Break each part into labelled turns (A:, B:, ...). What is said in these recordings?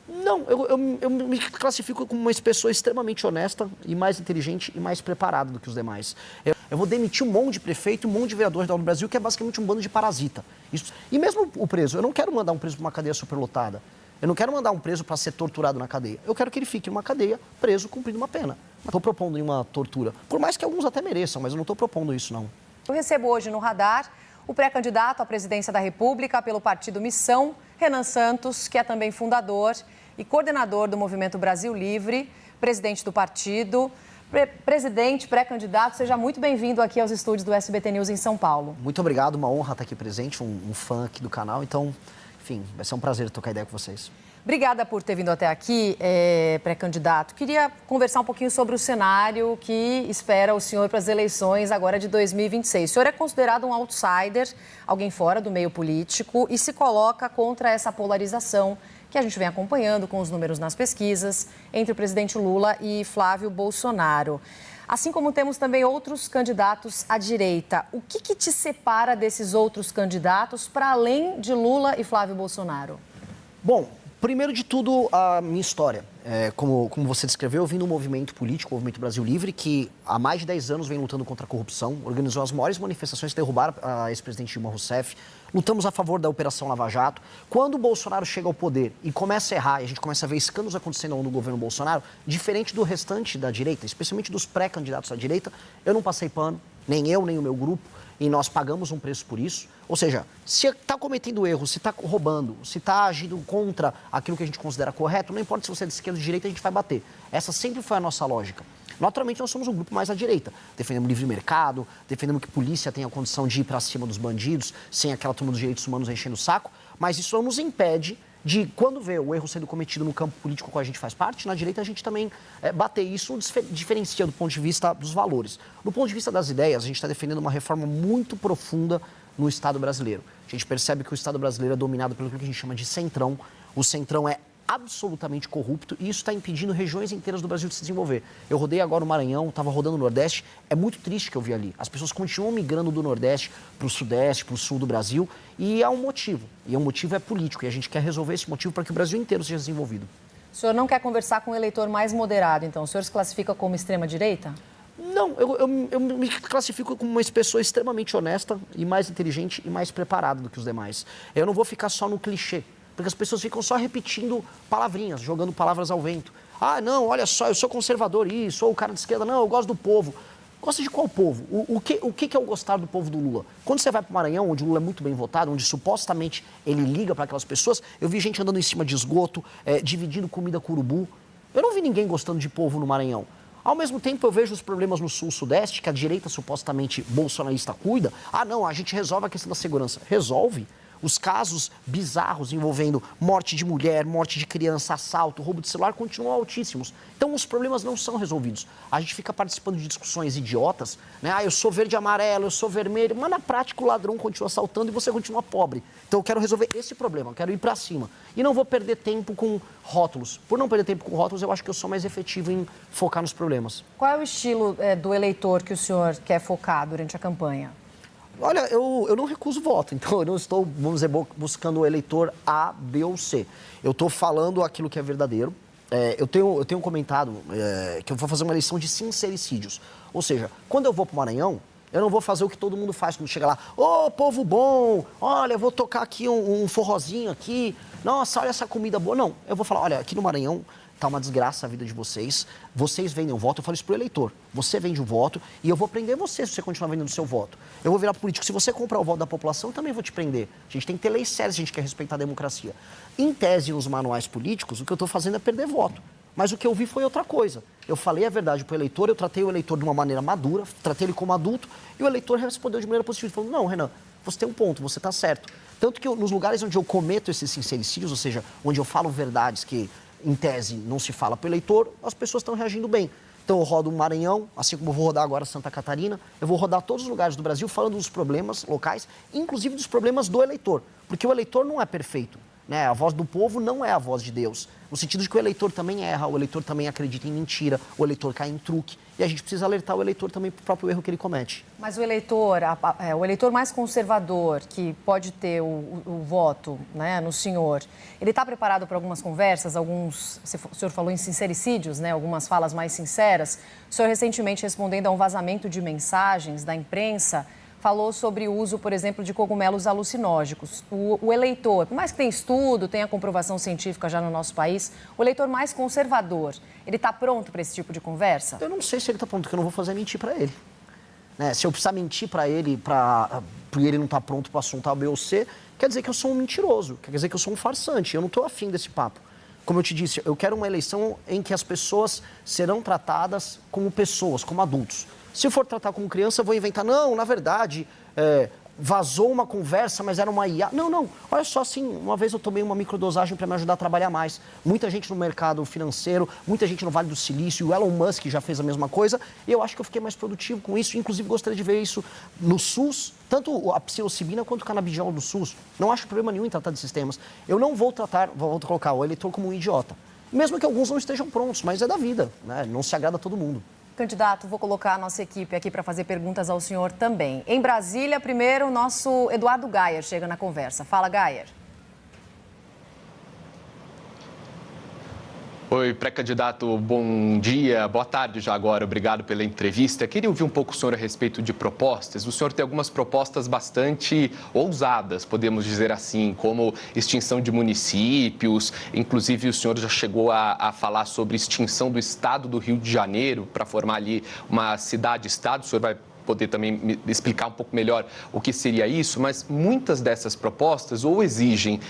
A: Não, eu me classifico como uma pessoa extremamente honesta e mais inteligente e mais preparada do que os demais. Eu vou demitir um monte de prefeito, um monte de vereador do Brasil, que é basicamente um bando de parasita. E mesmo o preso, eu não quero mandar um preso para uma cadeia superlotada. Eu não quero mandar um preso para ser torturado na cadeia. Eu quero que ele fique numa cadeia, preso, cumprindo uma pena. Não estou propondo nenhuma tortura. Por mais que alguns até mereçam, mas eu não estou propondo isso, não.
B: Eu recebo hoje no radar o pré-candidato à presidência da República pelo partido Missão, Renan Santos, que é também fundador e coordenador do Movimento Brasil Livre, presidente do partido. Presidente, pré-candidato, seja muito bem-vindo aqui aos estúdios do SBT News em São Paulo.
A: Muito obrigado, uma honra estar aqui presente, um fã aqui do canal. Então, enfim, vai ser um prazer trocar ideia com vocês.
B: Obrigada por ter vindo até aqui, pré-candidato. Queria conversar um pouquinho sobre o cenário que espera o senhor para as eleições agora de 2026. O senhor é considerado um outsider, alguém fora do meio político, e se coloca contra essa polarização que a gente vem acompanhando com os números nas pesquisas entre o presidente Lula e Flávio Bolsonaro. Assim como temos também outros candidatos à direita. O que te separa desses outros candidatos para além de Lula e Flávio Bolsonaro?
A: Bom, primeiro de tudo, a minha história. Como você descreveu, eu vim do movimento político, o Movimento Brasil Livre, que há mais de 10 anos vem lutando contra a corrupção, organizou as maiores manifestações que derrubaram a ex-presidente Dilma Rousseff, lutamos a favor da Operação Lava Jato. Quando o Bolsonaro chega ao poder e começa a errar, e a gente começa a ver escândalos acontecendo no governo Bolsonaro, diferente do restante da direita, especialmente dos pré-candidatos à direita, eu não passei pano, nem eu, nem o meu grupo, e nós pagamos um preço por isso. Ou seja, se está cometendo erro, se está roubando, se está agindo contra aquilo que a gente considera correto, não importa se você é de esquerda ou de direita, a gente vai bater. Essa sempre foi a nossa lógica. Naturalmente, nós somos um grupo mais à direita. Defendemos livre mercado, defendemos que a polícia tenha a condição de ir para cima dos bandidos, sem aquela turma dos direitos humanos enchendo o saco, mas isso não nos impede de, quando vê o erro sendo cometido no campo político que a gente faz parte, na direita a gente também bater. Isso diferencia do ponto de vista dos valores. Do ponto de vista das ideias, a gente está defendendo uma reforma muito profunda no Estado brasileiro. A gente percebe que o Estado brasileiro é dominado pelo que a gente chama de centrão. O centrão é absolutamente corrupto e isso está impedindo regiões inteiras do Brasil de se desenvolver. Eu rodei agora o Maranhão, estava rodando o Nordeste, é muito triste que eu vi ali. As pessoas continuam migrando do Nordeste para o Sudeste, para o Sul do Brasil e há um motivo. E o motivo é político e a gente quer resolver esse motivo para que o Brasil inteiro seja desenvolvido.
B: O senhor não quer conversar com um eleitor mais moderado, então? O senhor se classifica como extrema-direita?
A: Não, eu me classifico como uma pessoa extremamente honesta e mais inteligente e mais preparada do que os demais. Eu não vou ficar só no clichê. Porque as pessoas ficam só repetindo palavrinhas, jogando palavras ao vento. Ah, não, olha só, eu sou conservador, isso, ou o cara de esquerda, não, eu gosto do povo. Gosta de qual povo? O que é o gostar do povo do Lula? Quando você vai para o Maranhão, onde o Lula é muito bem votado, onde supostamente ele liga para aquelas pessoas, eu vi gente andando em cima de esgoto, dividindo comida com urubu. Eu não vi ninguém gostando de povo no Maranhão. Ao mesmo tempo, eu vejo os problemas no Sul-Sudeste, que a direita supostamente bolsonarista cuida. Ah, não, a gente resolve a questão da segurança. Resolve. Os casos bizarros envolvendo morte de mulher, morte de criança, assalto, roubo de celular continuam altíssimos. Então, os problemas não são resolvidos. A gente fica participando de discussões idiotas, né? Ah, eu sou verde e amarelo, eu sou vermelho, mas na prática o ladrão continua assaltando e você continua pobre. Então, eu quero resolver esse problema, eu quero ir para cima. E não vou perder tempo com rótulos. Por não perder tempo com rótulos, eu acho que eu sou mais efetivo em focar nos problemas.
B: Qual é o estilo do eleitor que o senhor quer focar durante a campanha?
A: Olha, eu não recuso voto, então eu não estou, vamos dizer, buscando o eleitor A, B ou C. Eu estou falando aquilo que é verdadeiro. Eu tenho comentado que eu vou fazer uma eleição de sincericídios. Ou seja, quando eu vou para o Maranhão, eu não vou fazer o que todo mundo faz quando chega lá. Ô, povo bom, olha, eu vou tocar aqui um forrozinho aqui. Nossa, olha essa comida boa. Não, eu vou falar, olha, aqui no Maranhão tá uma desgraça a vida de vocês. Vocês vendem o voto, eu falo isso pro eleitor. Você vende o voto e eu vou prender você se você continuar vendendo o seu voto. Eu vou virar político. Se você comprar o voto da população, eu também vou te prender. A gente tem que ter leis sérias se a gente quer respeitar a democracia. Em tese, nos manuais políticos, o que eu estou fazendo é perder voto. Mas o que eu vi foi outra coisa. Eu falei a verdade pro eleitor, eu tratei o eleitor de uma maneira madura, tratei ele como adulto, e o eleitor respondeu de maneira positiva. Falou, não, Renan, você tem um ponto, você está certo. Tanto que nos lugares onde eu cometo esses sincericídios, ou seja, onde eu falo verdades que em tese não se fala para o eleitor, as pessoas estão reagindo bem. Então eu rodo o Maranhão, assim como eu vou rodar agora Santa Catarina, eu vou rodar todos os lugares do Brasil falando dos problemas locais, inclusive dos problemas do eleitor. Porque o eleitor não é perfeito. né? A voz do povo não é a voz de Deus. No sentido de que o eleitor também erra, o eleitor também acredita em mentira, o eleitor cai em truque. E a gente precisa alertar o eleitor também para o próprio erro que ele comete.
B: Mas o eleitor mais conservador, que pode ter o voto, né, no senhor, ele está preparado para algumas conversas, o senhor falou em sincericídios, né, algumas falas mais sinceras. O senhor recentemente, respondendo a um vazamento de mensagens da imprensa, falou sobre o uso, por exemplo, de cogumelos alucinógenos. O eleitor, por mais que tenha estudo, tenha comprovação científica já no nosso país, o eleitor mais conservador, ele está pronto para esse tipo de conversa?
A: Eu não sei se ele está pronto, porque eu não vou fazer mentir para ele. Né? Se eu precisar mentir para ele, porque ele não está pronto para assuntar B ou C, quer dizer que eu sou um mentiroso, quer dizer que eu sou um farsante. Eu não estou afim desse papo. Como eu te disse, eu quero uma eleição em que as pessoas serão tratadas como pessoas, como adultos. Se eu for tratar como criança, eu vou inventar, não, na verdade, vazou uma conversa, mas era uma IA. Não, olha só, assim, uma vez eu tomei uma microdosagem para me ajudar a trabalhar mais. Muita gente no mercado financeiro, muita gente no Vale do Silício, o Elon Musk já fez a mesma coisa, e eu acho que eu fiquei mais produtivo com isso, inclusive gostaria de ver isso no SUS, tanto a psilocibina quanto o canabidiol do SUS. Não acho problema nenhum em tratar de sistemas. Eu não vou colocar o eleitor como um idiota. Mesmo que alguns não estejam prontos, mas é da vida, né? Não se agrada a todo mundo.
B: Candidato, vou colocar a nossa equipe aqui para fazer perguntas ao senhor também. Em Brasília, primeiro, o nosso Eduardo Gayer chega na conversa. Fala, Gayer.
C: Oi, pré-candidato, bom dia, boa tarde já agora, obrigado pela entrevista. Queria ouvir um pouco o senhor a respeito de propostas. O senhor tem algumas propostas bastante ousadas, podemos dizer assim, como extinção de municípios, inclusive o senhor já chegou a falar sobre extinção do estado do Rio de Janeiro para formar ali uma cidade-estado. O senhor vai poder também me explicar um pouco melhor o que seria isso, mas muitas dessas propostas ou exigem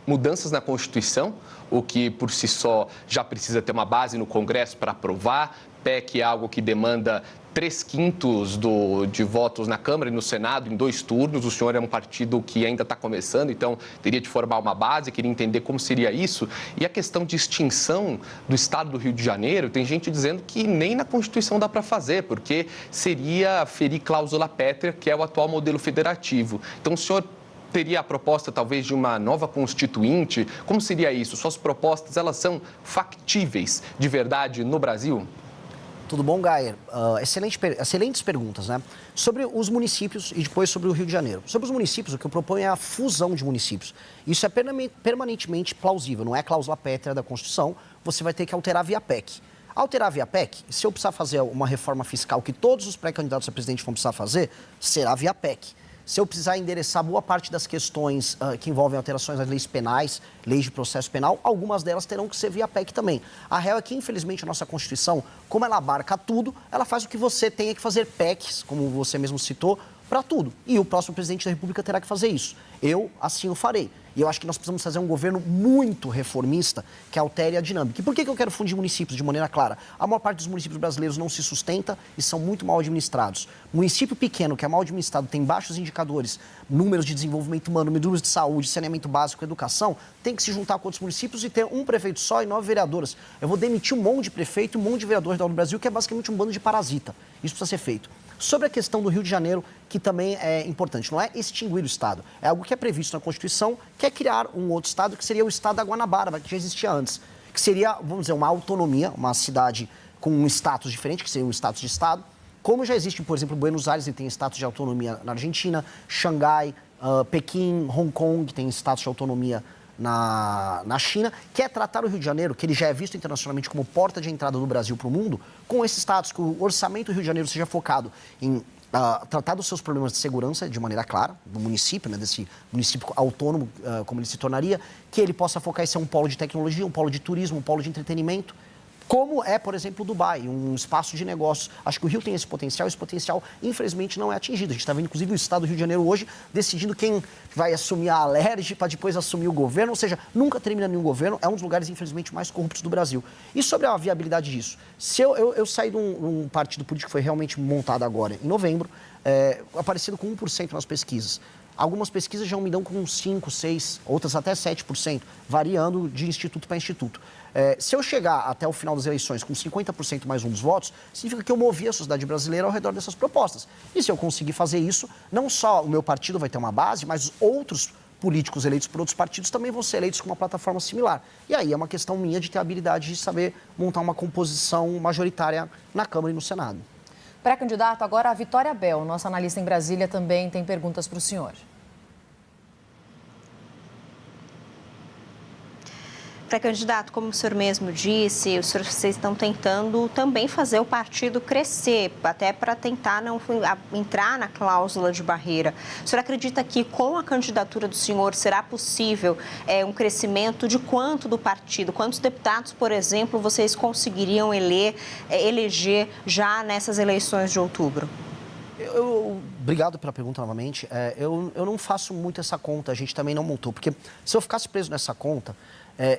C: mudanças na Constituição, o que por si só já precisa ter uma base no Congresso para aprovar. PEC é algo que demanda 3/5 de votos na Câmara e no Senado em 2 turnos. O senhor é um partido que ainda está começando, então teria de formar uma base, queria entender como seria isso. E a questão de extinção do Estado do Rio de Janeiro, tem gente dizendo que nem na Constituição dá para fazer, porque seria ferir cláusula pétrea, que é o atual modelo federativo. Então o senhor teria a proposta, talvez, de uma nova constituinte? Como seria isso? Suas propostas, elas são factíveis de verdade no Brasil?
A: Tudo bom, Gayer? Excelentes perguntas, né? Sobre os municípios e depois sobre o Rio de Janeiro. Sobre os municípios, o que eu proponho é a fusão de municípios. Isso é permanentemente plausível, não é cláusula pétrea da Constituição, você vai ter que alterar via PEC. Alterar via PEC, se eu precisar fazer uma reforma fiscal que todos os pré-candidatos a presidente vão precisar fazer, será via PEC. Se eu precisar endereçar boa parte das questões que envolvem alterações às leis penais, leis de processo penal, algumas delas terão que ser via PEC também. A real é que, infelizmente, a nossa Constituição, como ela abarca tudo, ela faz o que você tenha que fazer PECs, como você mesmo citou, para tudo. E o próximo presidente da República terá que fazer isso. Eu, assim, o farei. E eu acho que nós precisamos fazer um governo muito reformista que altere a dinâmica. E por que eu quero fundir municípios de maneira clara? A maior parte dos municípios brasileiros não se sustenta e são muito mal administrados. Município pequeno, que é mal administrado, tem baixos indicadores, números de desenvolvimento humano, números de saúde, saneamento básico, educação, tem que se juntar com outros municípios e ter um prefeito só e 9 vereadoras. Eu vou demitir um monte de prefeito e um monte de vereadores do Brasil, que é basicamente um bando de parasita. Isso precisa ser feito. Sobre a questão do Rio de Janeiro, que também é importante, não é extinguir o Estado, é algo que é previsto na Constituição, que é criar um outro Estado, que seria o Estado da Guanabara, que já existia antes, que seria, vamos dizer, uma autonomia, uma cidade com um status diferente, que seria um status de Estado, como já existe, por exemplo, Buenos Aires, ele tem status de autonomia na Argentina, Xangai, Pequim, Hong Kong, que tem status de autonomia na China, que é tratar o Rio de Janeiro, que ele já é visto internacionalmente como porta de entrada do Brasil para o mundo, com esse status, que o orçamento do Rio de Janeiro seja focado em tratar dos seus problemas de segurança de maneira clara, do município, né, desse município autônomo, como ele se tornaria, que ele possa focar em ser um polo de tecnologia, um polo de turismo, um polo de entretenimento, como é, por exemplo, Dubai, um espaço de negócios. Acho que o Rio tem esse potencial, infelizmente, não é atingido. A gente está vendo, inclusive, o Estado do Rio de Janeiro hoje decidindo quem vai assumir a Alerj para depois assumir o governo, ou seja, nunca termina nenhum governo, é um dos lugares, infelizmente, mais corruptos do Brasil. E sobre a viabilidade disso? Se eu saí de um partido político que foi realmente montado agora, em novembro, aparecido com 1% nas pesquisas. Algumas pesquisas já me dão com 5%, 6%, outras até 7%, variando de instituto para instituto. Se eu chegar até o final das eleições com 50% mais um dos votos, significa que eu movi a sociedade brasileira ao redor dessas propostas. E se eu conseguir fazer isso, não só o meu partido vai ter uma base, mas outros políticos eleitos por outros partidos também vão ser eleitos com uma plataforma similar. E aí é uma questão minha de ter a habilidade de saber montar uma composição majoritária na Câmara e no Senado.
B: Pré-candidato, agora a Vitória Bel, nossa analista em Brasília, também tem perguntas para o senhor.
D: Pré-candidato, como o senhor mesmo disse, vocês estão tentando também fazer o partido crescer, até para tentar não entrar na cláusula de barreira. O senhor acredita que com a candidatura do senhor será possível um crescimento de quanto do partido? Quantos deputados, por exemplo, vocês conseguiriam eleger já nessas eleições de outubro?
A: Obrigado pela pergunta novamente. Eu não faço muito essa conta, a gente também não montou, porque se eu ficasse preso nessa conta,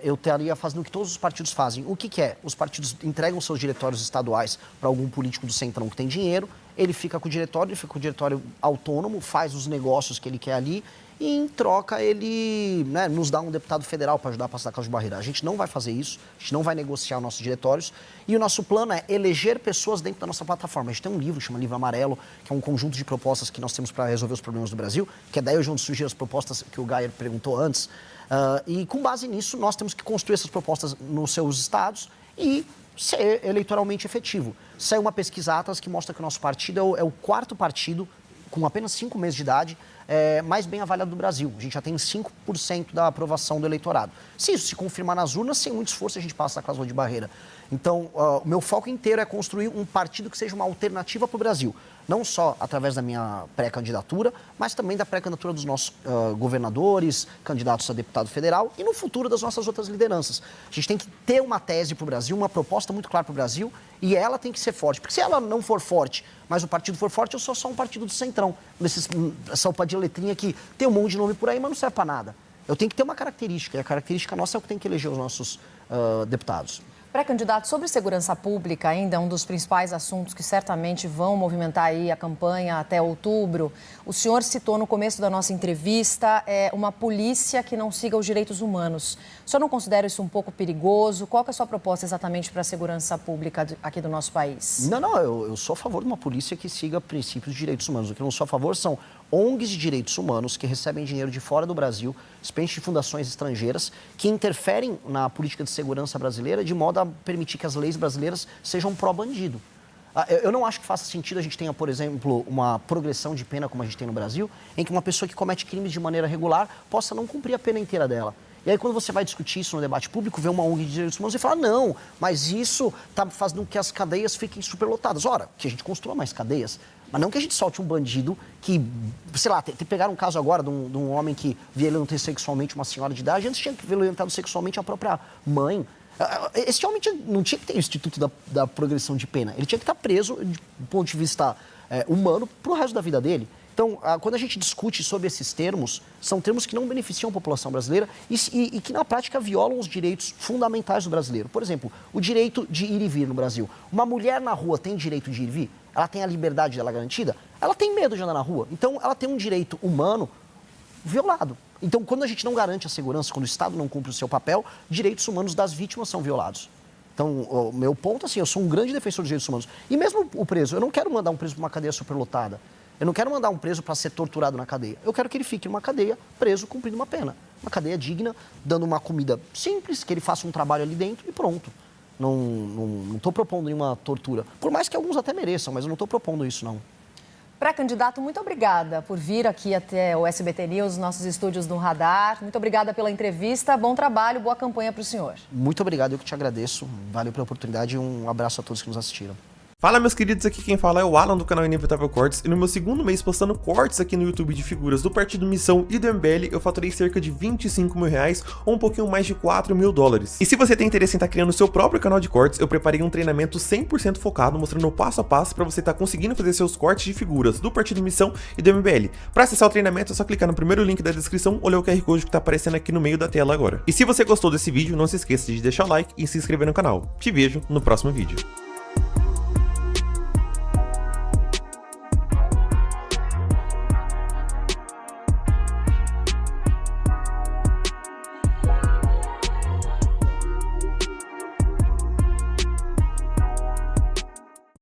A: eu estaria fazendo o que todos os partidos fazem. O que é? Os partidos entregam seus diretórios estaduais para algum político do centrão que tem dinheiro, ele fica com o diretório, autônomo, faz os negócios que ele quer ali e, em troca, ele nos dá um deputado federal para ajudar a passar a causa de barreira. A gente não vai fazer isso, a gente não vai negociar nossos diretórios e o nosso plano é eleger pessoas dentro da nossa plataforma. A gente tem um livro, chama Livro Amarelo, que é um conjunto de propostas que nós temos para resolver os problemas do Brasil, que é daí onde surgiram as propostas que o Geyer perguntou antes. E com base nisso, nós temos que construir essas propostas nos seus estados e ser eleitoralmente efetivo. Saiu uma pesquisa Atlas que mostra que o nosso partido é o quarto partido, com apenas 5 meses de idade, mais bem avaliado do Brasil. A gente já tem 5% da aprovação do eleitorado. Se isso se confirmar nas urnas, sem muito esforço a gente passa a cláusula de barreira. Então, o meu foco inteiro é construir um partido que seja uma alternativa para o Brasil. Não só através da minha pré-candidatura, mas também da pré-candidatura dos nossos governadores, candidatos a deputado federal e no futuro das nossas outras lideranças. A gente tem que ter uma tese para o Brasil, uma proposta muito clara para o Brasil e ela tem que ser forte. Porque se ela não for forte, mas o partido for forte, eu sou só um partido do centrão. Essa sopa de letrinha que tem um monte de nome por aí, mas não serve para nada. Eu tenho que ter uma característica, e a característica nossa é o que tem que eleger os nossos deputados.
B: Pré-candidato, sobre segurança pública, ainda um dos principais assuntos que certamente vão movimentar aí a campanha até outubro. O senhor citou no começo da nossa entrevista uma polícia que não siga os direitos humanos. O senhor não considera isso um pouco perigoso? Qual que é a sua proposta exatamente para a segurança pública aqui do nosso país?
A: Não, eu sou a favor de uma polícia que siga princípios de direitos humanos. O que eu não sou a favor são ONGs de direitos humanos que recebem dinheiro de fora do Brasil, especialmente de fundações estrangeiras, que interferem na política de segurança brasileira de modo a permitir que as leis brasileiras sejam pró-bandido. Eu não acho que faça sentido a gente tenha, por exemplo, uma progressão de pena como a gente tem no Brasil, em que uma pessoa que comete crimes de maneira regular possa não cumprir a pena inteira dela. E aí, quando você vai discutir isso no debate público, vê uma ONG de direitos humanos e fala, não, mas isso está fazendo com que as cadeias fiquem superlotadas. Ora, que a gente construa mais cadeias, mas não que a gente solte um bandido que, sei lá, pegaram um caso agora de um homem que violenta sexualmente uma senhora de idade, antes tinha violentado sexualmente a própria mãe. Esse homem não tinha que ter o instituto da progressão de pena. Ele tinha que estar preso, do ponto de vista humano, para o resto da vida dele. Então, quando a gente discute sobre esses termos, são termos que não beneficiam a população brasileira e que, na prática, violam os direitos fundamentais do brasileiro. Por exemplo, o direito de ir e vir no Brasil. Uma mulher na rua tem direito de ir e vir? Ela tem a liberdade dela garantida? Ela tem medo de andar na rua. Então, ela tem um direito humano violado. Então, quando a gente não garante a segurança, quando o Estado não cumpre o seu papel, direitos humanos das vítimas são violados. Então, o meu ponto, assim, eu sou um grande defensor dos direitos humanos. E mesmo o preso, eu não quero mandar um preso para uma cadeia superlotada. Eu não quero mandar um preso para ser torturado na cadeia. Eu quero que ele fique numa cadeia, preso, cumprindo uma pena. Uma cadeia digna, dando uma comida simples, que ele faça um trabalho ali dentro e pronto. Não estou propondo nenhuma tortura. Por mais que alguns até mereçam, mas eu não estou propondo isso, não.
B: Pré-candidato, muito obrigada por vir aqui até o SBT News, nossos estúdios no Radar. Muito obrigada pela entrevista. Bom trabalho, boa campanha para o senhor.
A: Muito obrigado, eu que te agradeço. Valeu pela oportunidade e um abraço a todos que nos assistiram.
E: Fala, meus queridos, aqui quem fala é o Alan do canal Inevitável Cortes e no meu segundo mês postando cortes aqui no YouTube de figuras do Partido Missão e do MBL, eu faturei cerca de 25 mil reais ou um pouquinho mais de 4 mil dólares. E se você tem interesse em estar criando seu próprio canal de cortes, eu preparei um treinamento 100% focado mostrando o passo a passo para você estar conseguindo fazer seus cortes de figuras do Partido Missão e do MBL. Para acessar o treinamento é só clicar no primeiro link da descrição ou ler o QR Code que está aparecendo aqui no meio da tela agora. E se você gostou desse vídeo, não se esqueça de deixar o like e se inscrever no canal. Te vejo no próximo vídeo.